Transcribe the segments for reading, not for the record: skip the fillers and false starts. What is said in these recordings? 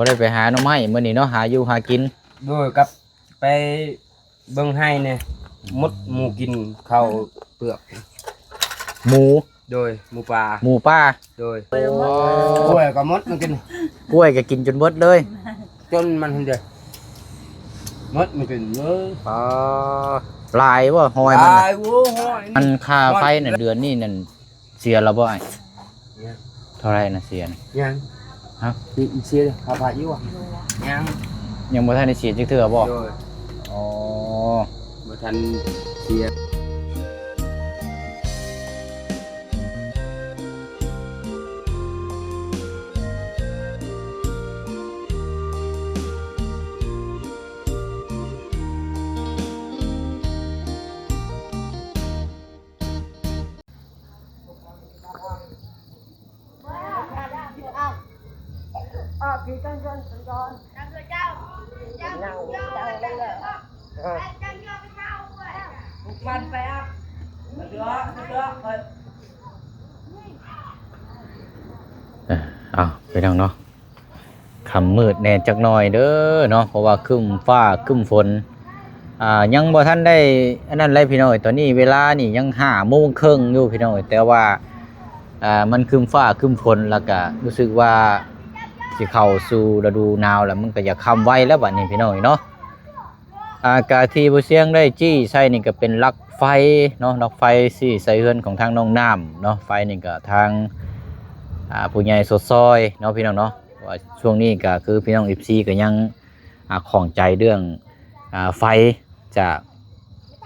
บ่ได้ไปหาหน่อไม้มื้อนี้เนาะหาอยู่หากินโดยกับไปเบิ่งให้เนี่ยมดหมูกินข้าวเปลือกหมู โดยหมูปลาหมูป่าโดยกล้วยก็มดมันกินกล้วยก็กินจนเบิดเลยจนมันเดียวมดมันกินเยอะอ๋อลายบ่หอยมันน่ะมันค่าไฟน่ะเดือนนี้นั่นเสียแล้วบ่ไอ้เท่าไหร่น่ะเสียน่ะยังฮะเสียค่าไฟอยู่อ่ะยังบ่ทันได้เสียจักเทื่อบ่โดยอ๋อบ่ทันเสียthì conมันไปอ่ะเดี๋ยวเอาไปทางเนาะค่ำมืดแน่จักหน่อยเด้อเนาะเพราะว่าครึ้มฟ้าครึ้มฝนยังบ่ทันได้อันนั้นเลยพี่น้อยตอนนี้เวลานี่ยัง5:30อยู่พี่น้อยแต่ว่ามันครึ้มฟ้าครึ้มฝนแล้วก็รู้สึกว่าสิเข้าสู่ฤดูหนาวแล้วมันก็อยากค่ำไวแล้วบัดนี้พี่น้อยเนาะกาที่บ่เสียงได้จี้ใส่นี่ก็เป็นลักไฟเนาะลักไฟสิใส่เฮือนของทางน้องน้ำเนาะไฟนี่ก็ทางผู้ใหญ่สดซอยเนาะพี่น้องเนาะว่าช่วงนี้ก็คือพี่น้อง FC ก็ยังของใจเรื่องไฟจาก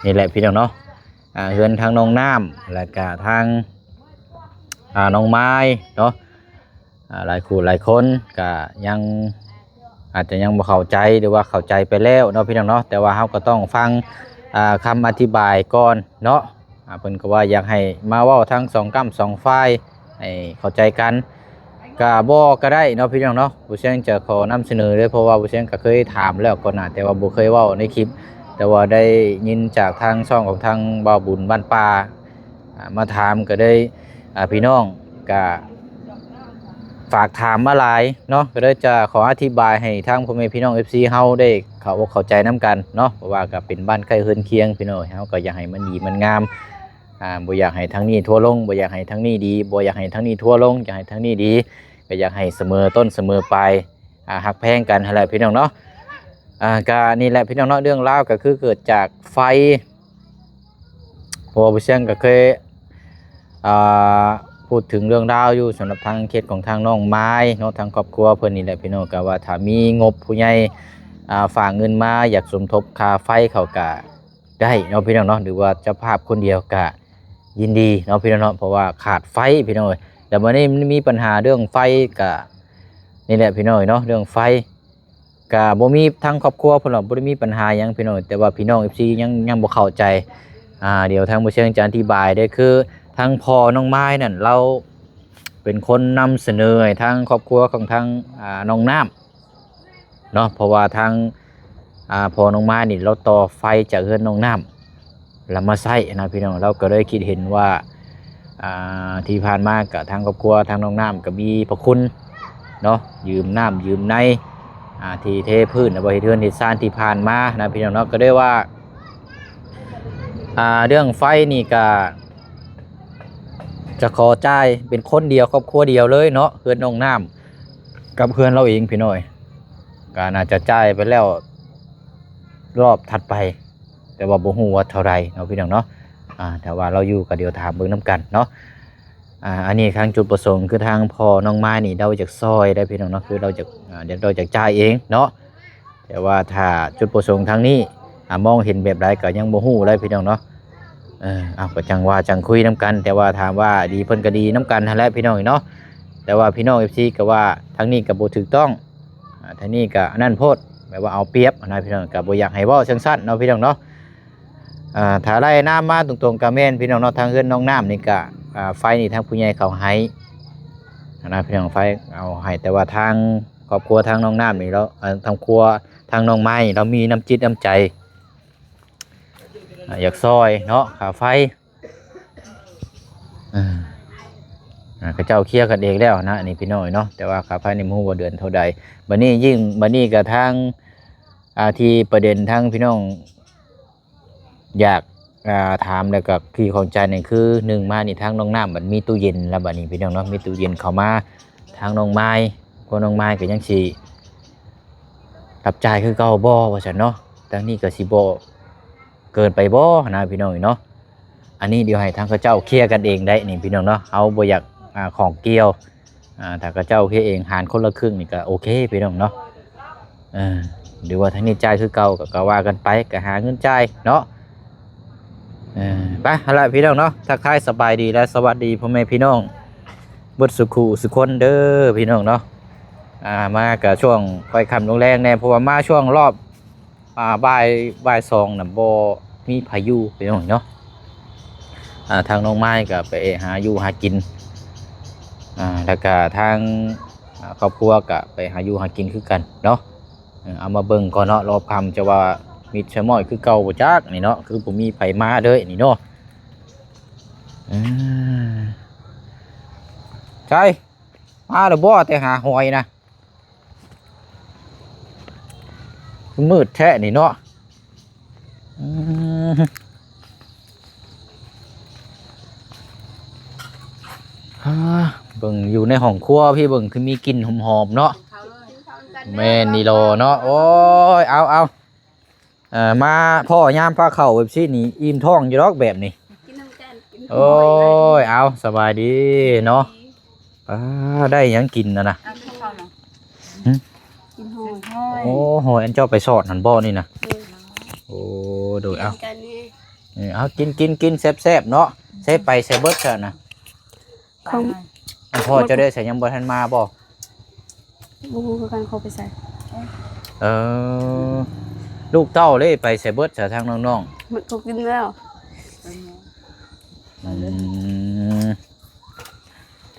นี่แหละพี่น้องเนาะเฮือนทางน้องน้ำแล้วก็ทางน้องไม้เนาะหลายคู่หลายคนก็ยังอาจจะยังบ่เข้าใจหรือว่าเข้าใจไปแล้วเนาะพี่น้องเนาะแต่ว่าเราก็ต้องฟังคำอธิบายก่อนเนาะเพิ่นก็ว่าอยากให้มาเว้าทั้ง2 ฝั่ง2 ฝ่ายให้เข้าใจกันก็บ่ก็ได้เนาะพี่น้องเนาะผู้เชี่ยวชาญจะขอนำเสนอเลยเพราะว่าผู้เชี่ยวชาญก็เคยถามแล้วก่อนหน้าแต่ว่าบ่เคยเว้าในคลิปแต่ว่าได้ยินจากทางช่องของทางบ่าวบุญบ้านป่ามาถามก็ได้พี่น้องก็ฝากถามมาหลายเนาะก็เลยจะขออธิบายให้ทางพ่อแม่พี่น้อง FC เฮาได้เข้าใจนํกันเนาะเพราะว่าก็เป็นบ้านใกล้เฮือนเคียงพี่น้องเฮาก็อยากให้มันดีมันงามบ่อยากให้ทางนี้ทั่วลงบ่อยากให้ทางนี้ดีบ่อยากให้ทางนี้ทั่วลงอยากให้ทางนี้ดีก็อยากให้เสมอต้นเสมอปลายฮักแพงกันนั่นแหละพี่น้องเนาะก็นี่แหละพี่น้องเนาะเรื่องราวก็คือเกิดจากไฟเพราะว่าผู้เชี่ยวชาญก็เคยพูดถึงเรื่องราวอยู่สำหรับทางเคสของทางน้องไม้เนาะทางครอบครัวเพิ่นนี่แหละพี่น้องก็ว่าถ้ามีงบผู้ใหญ่ฝากเงินมาอยากสมทบค่าไฟเขาก็ได้เนาะพี่น้องเนาะหรือว่าเจ้าภาพคนเดียวก็ยินดีเนาะพี่น้องเนาะเพราะว่าขาดไฟพี่น้องแต่วันนี้มีปัญหาเรื่องไฟก็นี่แหละพี่น้องเนาะเรื่องไฟก็บ่มีทางครอบครัวเพิ่นหรอกบ่ได้มีปัญหาหยังพี่น้องแต่ว่าพี่น้อง FC ยังบ่เข้าใจเดี๋ยวทางผู้เชี่ยวชาญจะอธิบายได้คือทางพ่อน้องไม้นั่นเราเป็นคนนำเสนอให้ทางครอบครัวของทางน้องน้ำเนาะเพราะว่าทางพ่อน้องไม้นี่เราต่อไฟจากเฮือนน้องน้ำแล้วมาใช้นะพี่น้องเราก็เลยคิดเห็นว่าที่ผ่านมากับทางครอบครัวทางน้องน้ำก็มีพระคุณเนาะยืมน้ำยืมในที่เทพื้นบริเวณที่ซ่านที่ผ่านมานะพี่น้องเนาะก็ได้ว่าเรื่องไฟนี่ก็จะขอจ่ายเป็นคนเดียวครอบครัวเดียวเลยเนาะเพื่อนน้องน้ำกับเพื่อนเราเองพี่น้อยก็น่าจะจ่ายไปแล้วรอบถัดไปแต่ว่าบ่ฮู้ว่าเท่าไรเนาะพี่น้องเนาะแต่ว่าเราอยู่กับเดียวถามเบิ่งน้ำกันเนาะอันนี้ทางจุดประสงค์คือทางพ่อน้องไม้นี่เราจากซอยได้พี่น้องเนาะคือเราจากเดี๋ยวเราจากจ่ายเองเนาะแต่ว่าถ้าจุดประสงค์ทางนี้มองเห็นแบบไรก็ยังบ่ฮู้เลยพี่น้องเนาะก็จังว่าจังคุยน้ำกันแต่ว่าถามว่าดีเพิ่นก็ดีน้ำกันนั่นแหละพี่น้องเนาะแต่ว่าพี่น้อง FC ก็ว่าทางนี้ก็บ่ถูกต้องทางนี้ก็นั่นโพดแบบว่าเอาเปรียบนะพี่น้องก็บ่อยากให้เว้าสั้นๆเนาะพี่น้องเนาะถ้าไล่น้ำมาตรงๆก็แม่นพี่น้องเนาะทางเฮือนน้องน้ำนี่ก็ไฟนี่ทางผู้ใหญ่เขาให้นะพี่น้องไฟเอาให้แต่ว่าทางครอบครัวทางน้องน้ำนี่เราทางครัวทางน้องไม้เรามีน้ำจิตน้ำใจอยากซอยเนาะค่าไฟ เขาเจ้าเคลียร์กันเองแล้วนะอันนี้พี่น้อยเนาะแต่ว่าค่าภายในหมู่บ่เดือนเท่าใดบัดนี้ยิ่งบัดนี้ก็ทางที่ประเด็นทางพี่น้องอยากถามแล้วก็คือของใจนี่คือ1มานี่ทางน้องน้ำมันมีตู้เย็นแล้วบัดนี้พี่น้องเนาะมีตู้เย็นเข้ามาทางน้องไม้ก็น้องไม้ก็ยังสิรับจ่ายคือเก่าบ่ว่าซั่นเนาะทางนี้ก็สิบ่เกินไปบ่นะพี่น้องเนาะอันนี้เดี๋ยวให้ทางเขาเจ้าเคลียร์กันเองได้นี่พี่น้องเนาะเอาบ่อยากของเกี่ยวถ้าเขาเจ้าเคลียร์เองหารคนละครึ่งนี่ก็โอเคพี่น้องเนาะหรือว่าทางนี้จ่ายคือเก่าก็ว่ากันไปก็หาเงินจ่ายเนาะไปเอาล่ะพี่น้องเนาะทักทายสบายดีและสวัสดีพ่อแม่พี่น้องเบิดสุขุสุคนเด้อพี่น้องเนาะมากับช่วงค่อยค่ำลงแรงแน่เพราะว่ามาช่วงรอบบ่าย2น่ะบ่มีพายุพี่น้องเนาะทางน้องไม้ก็ไปหาอยู่หากินแล้วก็ทางครอบครัวก็ไปหาอยู่หากินคือกันเนาะเอามาเบิ่งก่อนเนาะรอบค่ำจะว่ามีชะม้อยคือเก่าบ่จักนี่เนาะคือบ่มีไผมาเด้อนี่เนาะใช่มาแล้วบ่แต่หาหอยนะมืดแท้นี่เนาะเบิ่งอยู่ในห้องครัวพี่เบิ่งคือมีกลิ่นหอมๆเนาะแม่นนี่โลเนาะโอ้ยเอามาพ่อยามพาเข้าแบบนี้นี่อิ่มท้องอยู่ดอกแบบนี้โอ้ยเอาสบายดีเนาะได้หยังกินนะกินหอย โอ้โหอันเจ้าไปสอดหันบ่อนี่นะโอ้ดูเอากินแซ่บๆเนาะใส่ไปใส่เบิดเถอะนะพ่อจะได้ใส่ยังบ่ทันมาบ่บูคือการเขาไปใส่ลูกเต้าเลยไปใส่เบิดเถอะทางน้องๆมันเขากินแล้ว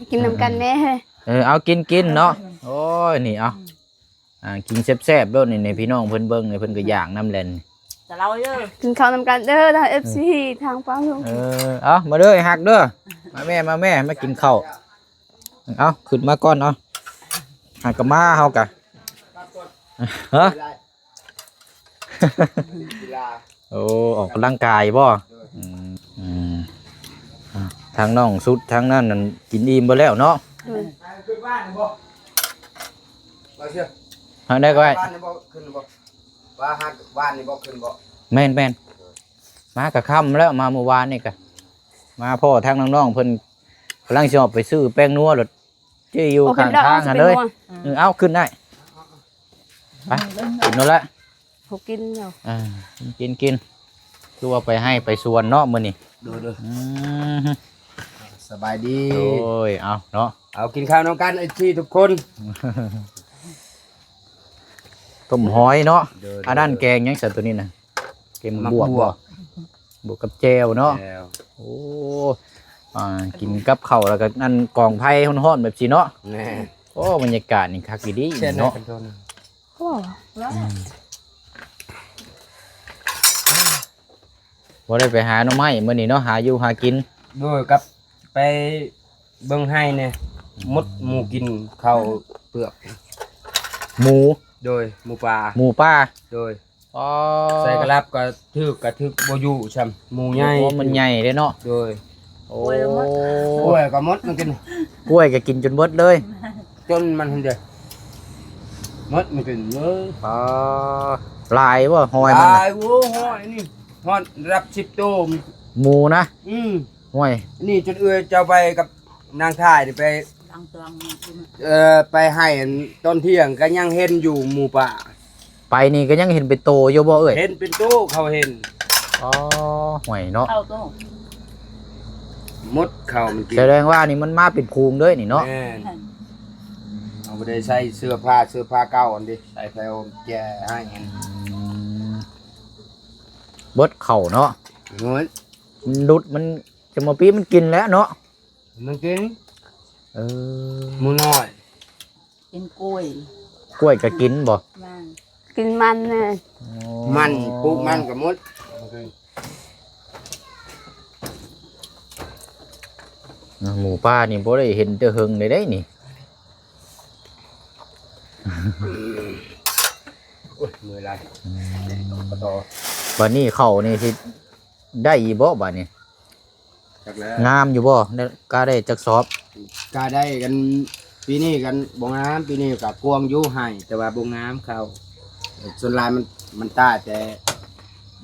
กินน้ำกันแน่เอากินเนาะโอ้ยนี่เอากินแซ่บๆด้วยนี่พี่น้องเพิ่นเบิ่งเพิ่นก็ย่างน้ำแลนแต่เราเด้อกินข้าวน้ำกันเด้อทาง FC ทางป้าลุงเอามาเด้อหักเด้อมาแม่มากินข้าวเอาขึ้นมาก่อนเอาหักกับมาเฮากะฮะโอ้ออกกำลังกายบ่ทางน้องสุดทางนั้นนั่นกินอิ่มไปแล้วเนาะทางได้ก็ได้แม่นมากับค่ำแล้วมาเมื่อวานนี่กะมาพ่อทางน้องๆเพิ่นกำลังจะออกไปซื้อแป้งนัวรถที่อยู่ข้างทางกันเลยเอาขึ้นได้ไปกินนั่นแหละเขากินแล้วกินคือว่าไปให้ไปสวนเนาะมื้อนี้ดูสบายดีโอ้ยเอาเนาะเอากินข้าวน้องกันไอ้ที่ทุกคนต้มหอยเนาะอันนั้นแกงยังใส่ตัวนี้นะแกงบวกกับแจวเนาะโอ้กินกับข้าวแล้วก็นั่นกองไผ่ฮ้อนๆแบบสิเนาะโอ้บรรยากาศนี่คักดีเนาะบ่ได้ไปหาหน่อไม้มื้อนี้เนาะหาอยู่หากินด้วยกับไปเบิ่งให้เนี่ยมดหมูกินข้าวเปลือกหมูโดยหมูป่าโดยใส่กระลับก็ทึกบ่อยู่ช่ำหมูใหญ่มันใหญ่เด้เนาะโดยโอ้กล้วยก็มดมันกินกล้วยก็กินจนเบิดเลยจนมันเด้มดมันกินเลยลายบ่หอยมันลายโอ้หอยนี่หอยรับ10โตหมูนะหอยนี่จนเจ้าไปกับนางท่ายไปไปให้ตอนเที่ยงก็ยังเห็นอยู่หมู่ป่าไปนี่ก็ยังเห็นเป็นโตอยู่บ่เห็นเป็นโตเขาเห็นหอยเนาะมดเขามันกินแสดงว่านี่มันมาเป็นภูมิด้วยนี่เนาะเอาไปได้ใส่เสื้อผ้าเก่าอันดิใส่ไปเอาแก่ให้เบิดเข่าเนาะดุดมันจะมาปีมันกินแล้วเนาะมันกินมูน้อยกินกล้วยก็กินบ่กินมันเลยมันปลูกมันกับมด หมูป่านี่บ่ได้เห็นแต่เฮิงได้นี่ โอ้ยมือลายต่อ บัดนี้เข้านี่สิได้อีบ่บัดนี้ จากแล้ว งามอยู่บ่ได้ก็ได้จักสอบ กาได้กันปีนี้กันบ่งามปีนี้กับกวงอยู่ให้แต่ว่าบ่งามเขาส่วนหลายมันตายแต่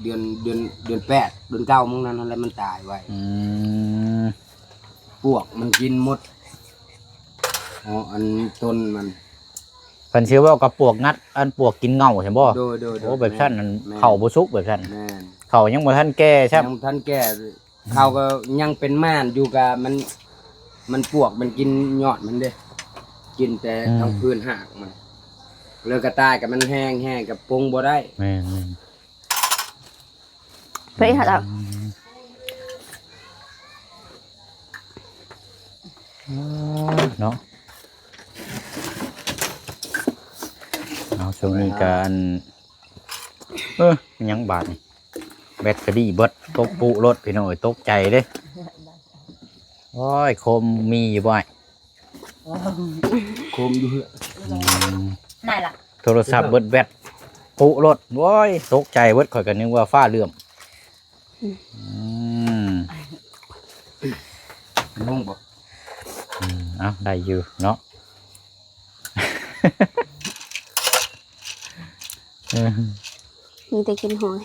เดือน8เดือน9มื้อนั้นแล้วมันตายไว้ พวกมันกินหมดอ๋ออันต้นมัน เพิ่นชื่อว่ากับปวกงัดอันปวกกินเงาใช่บ่ โดย โอ้แบบซั่นนั่น แม่ เข้าบ่สุกแบบซั่น แม่น เข้ายังบ่ทันแก่ใช่ ยังท่านแก่เขาก็ยังเป็นม่านอยู่กับมันปวกมันกินยอดมันเด้กินแต่ทั้งพื้นหากมันเลยกระต่ายกับมันแห้งกับปรุงบ่ได้ แม่น ไปหาเรา เนาะเอาช่วงนี้การยังบาดนี่แบตเตอรี่เบิดตกปุรถพี่น้อยตกใจเด้โอ้ยโคมมีอยู่บ่อย โคมอยู่เหือ ไหนล่ะ โทรศัพท์เบิดแบตปุรถโอ้ยตกใจเบิดข่อยก็นึกว่าฟ้าเลื่อม นุ่งบ่ เอาได้อยู่เนาะ มีแต่กินหอย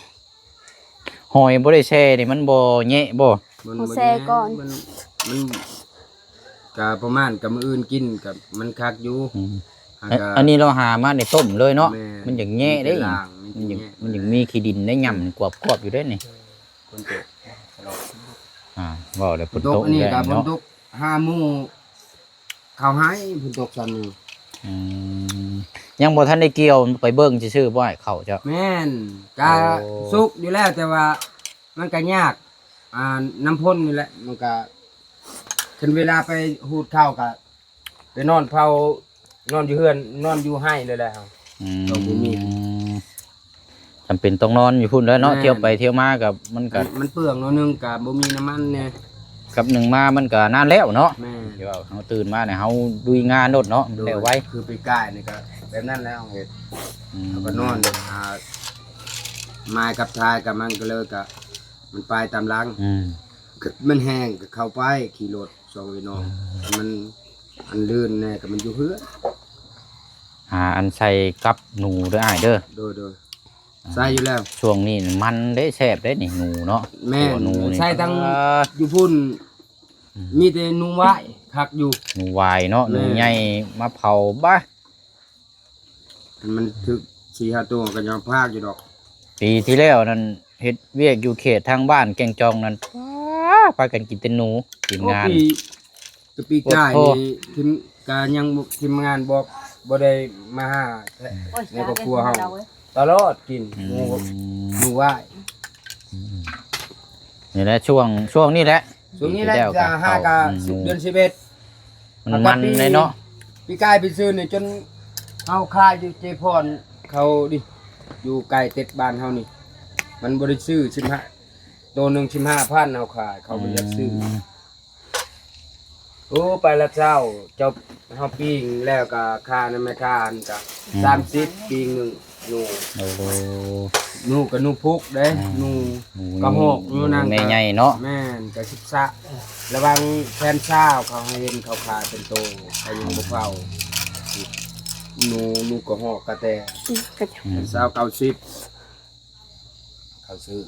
หอยบ่ได้แช่นี่มันบ่แยะบ่ มัน เอาแซ่ก่อน มันกะประมาณกับมื้ออื่นกินกับมันคักอยู่หากะ อันนี้เราหามาในต้มเลยเนาะ แ มันอย่างแยะได้ ล่าง มันอย่างมีขี้ดินได้ย่ำกรอบๆอยู่ได้นี่ คนโต ว่าเลยฝน ต ต ก ก นี่ ได้ กับฝน เนาะ ตก5โมงเขาหายฝนตกซั่นนี่ อืมยังบ่ทันได้เกี่ยวไปเบิ่งซื่อๆบ่ให้เข้าเจ้า แม่นกะ โอ้ สุกอยู่แล้วแต่ว่ามันก็ยากน้ำพ่นนี่แหละมันก็ถึงเวลาไปหูดข้าวก็ไปนอนเผานอนอยู่เฮือนนอนอยู่ให้เลยแหละครับ ต้องบ่มี จำเป็นต้องนอนอยู่พุ่นแล้วเนาะ แม่น เที่ยวไปเที่ยวมากับมันก็ มันเปลืองเนาะนึงกับบ่มีน้ำมันเนี่ย กับหนึ่งมามันก็นานแล้วเนาะ แม่ เดี๋ยวเฮาตื่นมาเนี่ยเฮาดุยงานโนดเนาะมันแล้วไว้ คือไปใกล้นี่ก็แบบนั้นแล้วเฮ็ด แล้วก็นอนมากับทายกับมันก็เลยก็มันไปตามหลัง อืม ก็มันแห้งก็เข้าไปขี่รถสองพี่น้องมันอันลื่นแน่ก็มันอยู่เพื่อ หาอันใส่กับหนูเด้ออ้ายเด้อ โดยใส่อยู่แล้ว ช่วงนี้มันได้แซ่บได้นี่หนูเนาะ แม่ ตัวหนูนี่ ใส่ตั้งอยู่พุ่นมีแต่นุ่มไว้คักอยู่ หนูวายเนาะหนู แม่ ใหญ่มาเผาบ้า มันถึก4-5ตัวก็ยังพากอยู่ดอก ปีที่แล้วนั่นเฮ็ดเวียกอยู่เขตทางบ้านแกงจองนั่นพากันกินแต่หนูทีมงาน ปีกาย โอ้โห นี่ทีมกายังทีมงานบอกบ่ได้มาหา โอ้ย ในครอบครัวเฮา เราว้ย ตลอดกินหมูไหว้ นี่แหละช่วงนี้แหละ ช่วงนี้แหละ ปีที่ จะ ว ห้ากา หนู เดือน11 มันเลยเนาะ ปีกายไปซื้อนี่จนเฮาขายอยู่เจพรเขาดิอยู่ไกลเต็ดบ้านเฮานี่ มันบ่ได้ซื้อ15ตัวหนึง15,000เฮาขายเขาบ่อยากซื้อโอ้ไปละเจ้าเจ้าเฮาปิ้งแล้วก็ค่านั้นแม่ค่าอันก็30ปิ้งหนึงหนู โอ้โห หนูกับหนูพุกเด้หนู หนู กระหกหนูนาง แม่ใหญ่เนาะ แม่นกับชิบซะระวังแฟนเช้าเขาให้เห็นเขาขายเป็นโตเขายังบ่เฝ้าหนูกระหอกกระแต ก็จะ แฟนเช้า90เขาซื้อ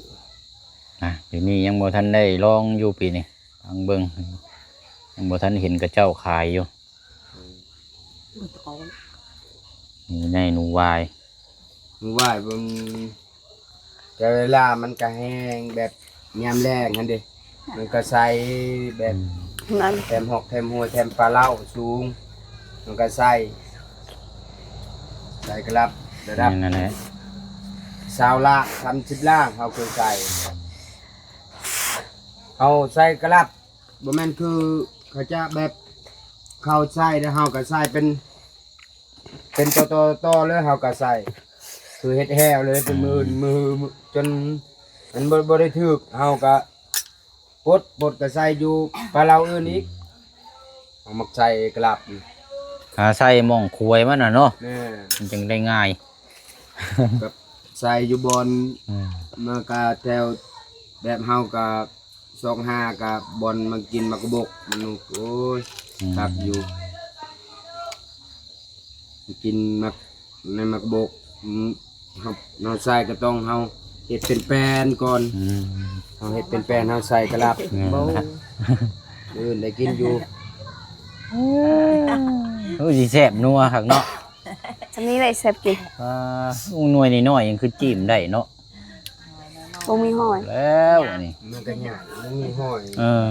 เดี๋ยวนี้ยังบ่ทันได้ลองอยู่ปีนี้ทางเบิ่งยังบ่ทันเห็นกระเจ้าขายอยู่นี่ในหนูวาย หนูไหว้เบิ่งแต่เวลามันก็แห้งแบบยามแรงหั่นเด้มันก็ใส่แบบ นั่น แถมหอกแถมหัวแถมปลาเล่าสูงมันก็ใส่กระลับระดับ นั่นแหละ 20 ล่าง30 ล่างเขาเคยใส่เอาใส่กระลับบ่แม่นคือเขาจะแบบเขาใส่แล้วเขาก็ใส่เป็นต่อเลยเขาก็ใส่คือเฮ็ดแห้วเลยเป็นมือจนมันบ่ได้ถึกเขาก็ปดก็ใส่อยู่ปลาเราอื่นอีก เอามักใส่กลับ หาใส่หม่องควยมันน่ะเนาะ แน่ มันจึงได้ง่าย กับใส่อยู่บน อืม มากะแถวแบบเฮากะ25กะบอลมากินมากระบกมันโอ้ยครับอยู่กินมักในมากระบกเฮาใส่ก็ต้องเฮาเฮ็ดเป็นแป้นก่อน อืม เฮาเฮ็ดเป็นแป้นเฮาใส่กระลับ อืม เบาเดินได้กินอยู่ โอ้ยสิแซ่บนัวคักเนาะ อันนี้เลยแซ่บกิน หน่วยน้อยๆยังคือจิ้มได้เนาะ บ่มีหอย แล้วนี่ มันก็ยากมันมีห้อย เออ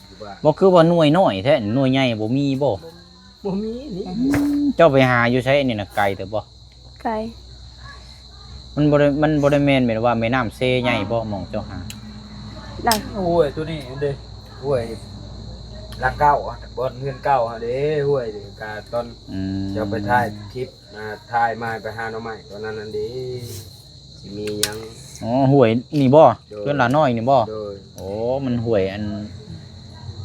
อยู่บ้าน บ่คือว่าหน่วยน้อยแท้หน่วยใหญ่บ่มีบ่ บ่มีนี่ เจ้าไปหาอยู่ไสนี่น่ะไกลแต่บ่ ไก่ มันบ่ได้แม่นแม่นว่าแม่น้ำเซใหญ่บ่หม่องเจ้าหา ได้ โอ้ยตัวนี้เด้ห้วยลักเก้าอะบอนเฮือนเก้าฮะเด้ห้วยนี่กะตอน อืม จะไปถ่ายคลิปถ่ายมาไปหาหน่อไม้ตอนนั้นนั่นเด้สิมีหยัง อ๋อห้วยนี่บ่ โดย เพิ่นละน้อยนี่บ่ โดย โอ้มันห้วยอัน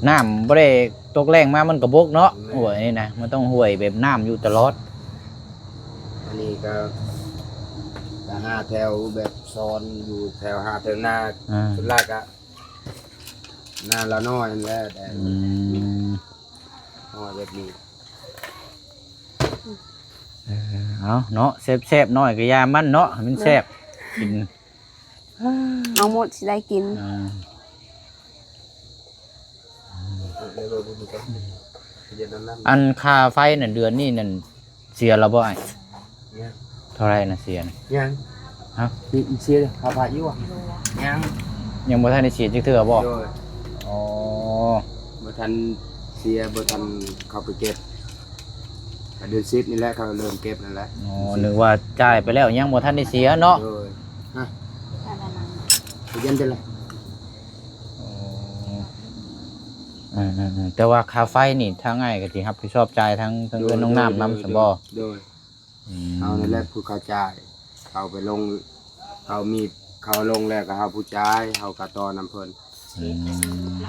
น้ำบ่ได้ตกแรงมามันก็บกเนาะห้วยนี่นะมันต้องห้วยแบบน้ำอยู่ตลอด อันนี้ก็หาแถวแบบซ้อนอยู่แถวหาแถวหน้า อ่า สุดลากอะหน้าละน้อยนั่นแหละแต่ อืม ห้อยแบบนี้ เอาเนาะแซ่บๆน้อยก็ยามันเนาะให้มันแซ่บกิน เอาหมดสิได้กิน อ่า เดี๋ยวเราดูกันเดี๋ยวนั้น อันค่าไฟน่ะเดือนนี้นั่นเสียแล้วบ่ไอ้ เนี่ย เท่าไหร่น่ะเสียน่ะ ยัง ฮะ นี่อีเชียข้าวผัดอยู่อ่ะยัง ยังบ่ทันได้เสียจักเทื่อบ่ โดย อ๋อ บ่ทันเสียบ่ทันเข้าไปเก็บเดือน10นี่แหละเขาเริ่มเก็บนั่นแหละ อ๋อนึกว่าจ่ายไปแล้วยังบ่ทันได้เสียเนาะ โดยฮะไปเย็นจังเลย อ๋อแต่ว่าค่าไฟนี่ทางไงก็สิรับผิดชอบจ่ายทั้งเงินน้องน้ำนำซะบ่ โดย อืม เอานั่นแหละผู้เข้าจ่ายเขาไปลงเขามีเขาลงแล้วก็เฮาผู้จ่ายเฮาก็ต่อนำเพิ่น อืม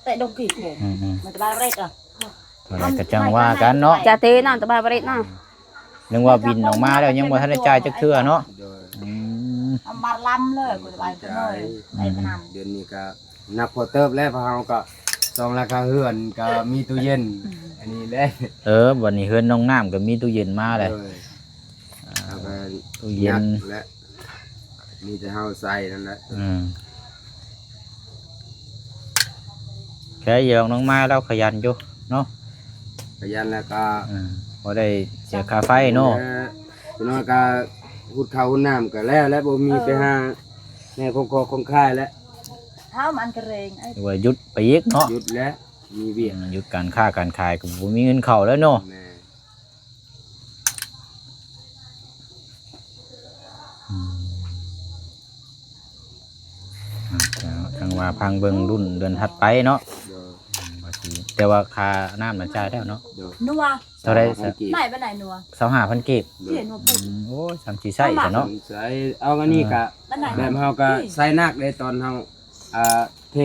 Tại đồng kỳ khổ อืม mà ba rét à เท่าไหร่ก็จังว่ากันเนาะ จะเตน่ะตะบายบ่ได้น่ะ นึกว่าบินออกมาแล้วยังบ่ทันได้จ่ายจักเทื่อเนาะ โดย อืม mà lăm rồi của bài cái nơi đây mà nằm เดือนนี้ก็นับพอเติบแล้วเพราะเฮาก็ซองราคาเฮือนก็มีตู้เย็นอันนี้แหละ วันนี้เฮือนน้องน้ำก็มีตู้เย็นมาเลย โดยเอาไป ตู้เย็น ดและมีแต่เฮาใส่นั่นแหละ อืมแค่ยองน้องมาเราขยันอยู่เนาะ พยันแล้วก็ พอได้เสียค่าไฟเนาะ พี่น้อยก็หุดข้าวหุดน้ำก็แล้วและบ่มีไปหาแม่คงค่ายแล้ว tháo mà ăn cái rền ấy หรือว่าหยุดไปอีกเนาะ หยุดแล้วมีเวียก หยุดการค้าการขายก็บ่มีเงินเข้าแล้วเนาะ แม่ ทางว่าพังเบิ่งรุ่นเดือนถัดไปเนาะ โดย ว่าสิแต่ว่าค่าน้ำมันจ่ายแล้วเนาะ โดย nua เท่าไร này bên này nua 25,000กีบ tiền nua phụ โอ้ย3-4ใส่ซะเนาะ ใส่เอาอันนี้ก็ bên này แบบเฮาก็ใส่นักได้ตอนเฮาเท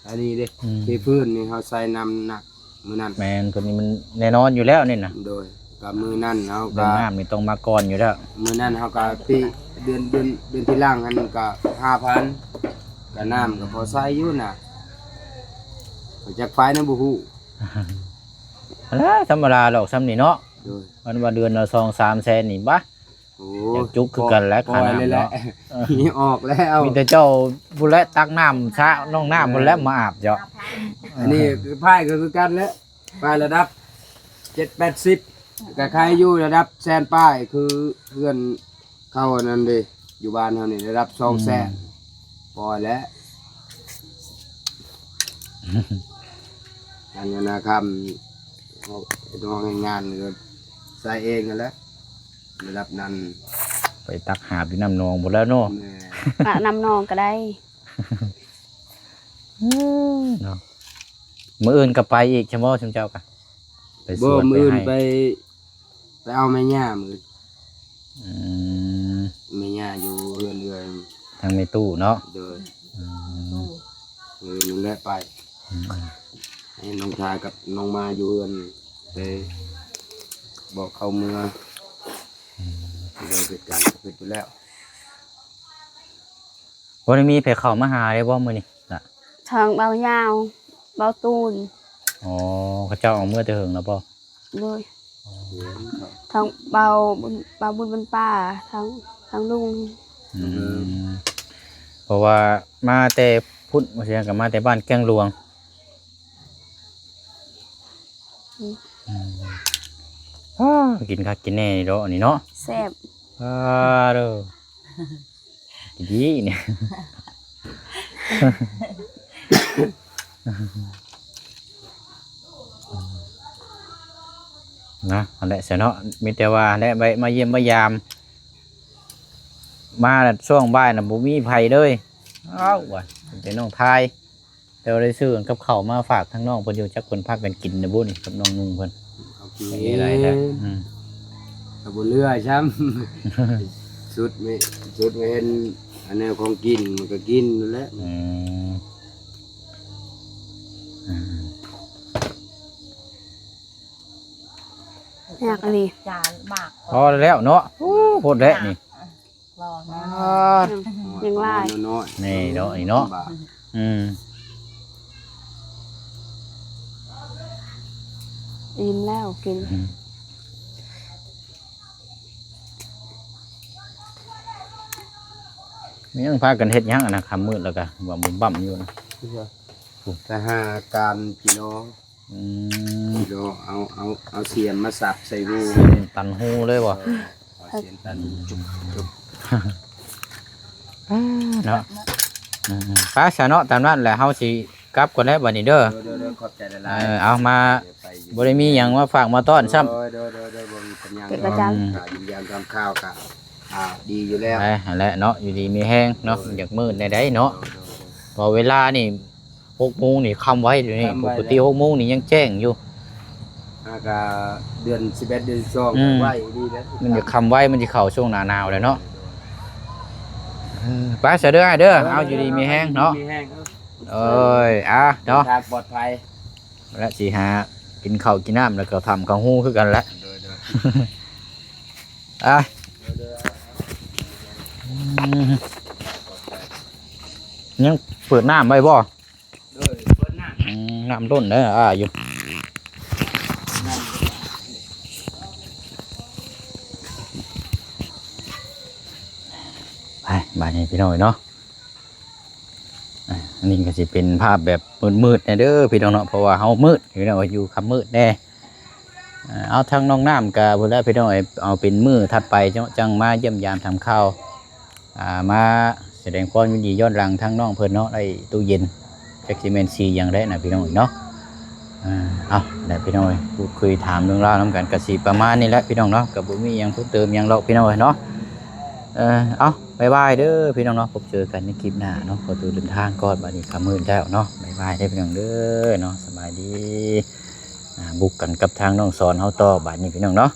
อันนี้เด้ อืม เทพื้นนี่เฮาใส่น้ำหนักมื้อนั้น แมนตัวนี้มันแน่นอนอยู่แล้วนี่นะ โดยกับมือนั่นเฮา เรื่ ก็ องน้ำนี่ต้องมาก่อนอยู่แล้ว มือนั่นเฮาก็ปีเดือนที่ล่างอันก็ 5,000ก็น้ำก็พอใช้อยู่น่ะจากไฟนั้นบ่ฮู้ แล้วธรรมดาหรอกซ้ำนี่เนาะ โดย มันว่าเดือนละ2-3แสนนี่บะ โอ้ อยากจุกคือกันแหละ ปล่อยเลยแหละ ขนาดเนาะ มีออกแล้ว มีแต่เจ้าบุและตักน้ำชะน้องน้ำบุและมาอาบเจ้า อันนี้คือพายก็คือกันแล้วพายระดับ7-80ก็ใครอยู่ระดับแสนป้ายคือเพื่อนเข้าอันนั้นเด้อยู่บ้านเฮานี่ระดับ200,000ปล่อยแล้วอันนี้นะครับเอาต้องงานก็ใส่เองนั่นแหละระดับนั้น ไปตักหาบอยู่น้ำนองหมดแล้วเนาะ แม่ อะนำนองก็ได้ เนาะมื้ออื่นก็ไปอีกใช่มั้ยชิมเจ้ากะไปส บ่ วน มื้ออื่น ไป ไปเอาแม่ย่ามื้อ อืม แม่ย่าอยู่เรือน ทางในตู้เนาะ โดย อืม มื้อนึงแหละไป ให้น้องชายกับน้องมาอยู่เฮือนไปบอกเขาเมื่อเลยเป็นการผิดไปแล้ว บ่ได้มีไผเข้ามาหาได้บ่มื้อนี้น่ะ ทางเบายาวเบาตูน อ๋อเขาเจ้าเอามื้อแต่เฮิงแล้วบ่ เลยทางเบาบุญบรรป้าทางลุง อืมเพราะว่ามาแต่พุ่นบ่ใช่ก็มาแต่บ้านแก้งหลวงกินคักกินแน่นี่เนาะอันนี้เนาะ แซ่บ เด้อดีเนี่ย นะอันแหละเสียเนาะมีแต่ว่าและไปมาเยี่ยมมายาม มาช่วงบ่ายน่ะบ่มีไผเลยอ้าวว่ะเป็นน้องทายแต่ว่าได้ซื้อกับข้าวมาฝากทั้งน้องเพิ่นอยู่จักเพิ่นพากันกินนะบุนี่กับน้องนุ่งเพิ่น เอากิน นี่ไรแท้ เอาบนเรือช้ำ สุดไม่เห็นอันแนวของกินมันก็กินนั่นแหละ อืมอืม อยากอะไร จานมาก พอแล้วเนาะโอ้โพดแล้วนี่ รอนะ ยังไล่ น้อย นี่เนาะนี่เนาะ บาท อืม อิ่มแล้วกิน มียังพากันเฮ็ดหยังอะนะคำมืดแล้วก็ว่าบุ่มบ่ำอยู่นะ แต่หาการพี่น้อง อืม พี่น้องเอาเสียมมาสับใส่รู ตันหูเลยบ่ เอาเสียมตันจุบ เนาะป้าซะเนาะตามนั้นแหละเฮาสิกลับก่อนแล้วบัดนี้เด้อ เด้อขอบใจหลาย เอามาบ่ได้มีหยังมาฝากมาต้อนซ้ำ เด้อบ่มีปัญญา เก็บประจ ยินยามทำข้าวกะดีอยู่แล้ว ไปหั่นแหละเนาะอยู่ดีมีแห้งเนาะอยากมืดได้เนาะพอเวลานี่6 โมงนี่ค่ำไว้เดี๋ยวนี้ปกติ6 โมงนี่ยังแจ้งอยู่ กะเดือน11เดือน อืม 2ไว้ดีแล้ว มันจะค่ำไว้มันจะเข้าช่วงหน้าหนาวแล้วเนาะไปซะเด้อเด้อเอาอยู่ดีมีแห้งเนาะ มีแห้ง เอ้ยเนาะ ทางปลอดภัย และสิหากินข้าวกินน้ำแล้วก็ทำข้าวหู้คือกันแหละอ่ะยังเปิดน้ำไว้บ่ เปิดหน้า น้ำล้นเด้ออยู่ไปบ้านนี้พี่น้อยเนาะอันนี้ก็สิเป็นภาพแบบมืดๆนะเด้อพี่น้องเนาะเพราะว่าเฮามืดพี่น้องอยู่คำมืดแน่เอาทางน้องน้ำกับเพื่อนพี่น้องเอาเป็นมือถัดไปจังมาเยี่ยมยามทำข้าวมาแสดงความยินดีย้อนหลังทั้งน้องเพื่อนเนาะได้ตู้เย็นแจ็คซีเมนซีอย่างได้นะพี่น้องเนาะเอาได้พี่น้องพูดคุยถามเรื่องราวน้ำกันกสิประมาณนี้แหละพี่น้องเนาะกับบุมียังเพิ่มเติมยังเราพี่น้องเนาะเอาบายบายเด้อพี่น้องเนาะพบเจอกันในคลิปหน้าเนาะขอตัวเดินทางก่อนบัดนี้คำมืดแล้วเนาะบายบายได้พี่น้องเด้อเนาะสบายดีบุกกันกับทางน้องสอนเฮาต่อบัดนี้พี่น้องเนาะ